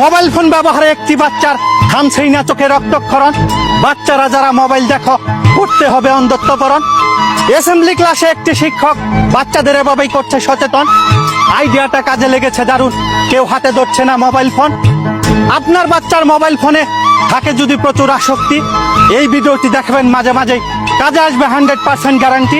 Mobile phone ব্যবহারে একটি বাচ্চার থামছেই না চোখে রক্তক্ষরণ। বাচ্চারা যারা মোবাইল দেখো করতে হবে অন্ধত্বকরণ। অ্যাসেম্বলি ক্লাসে একটি শিক্ষক বাচ্চাদের এভাবেই করছে সচেতন। আইডিয়াটা কাজে লেগেছে দারুণ, কেউ হাতে ধরছে না মোবাইল ফোন। আপনার বাচ্চার মোবাইল ফোনে থাকে যদি প্রচুর আসক্তি, এই ভিডিওটি দেখবেন মাঝে মাঝে, কাজে আসবে 100% গ্যারান্টি।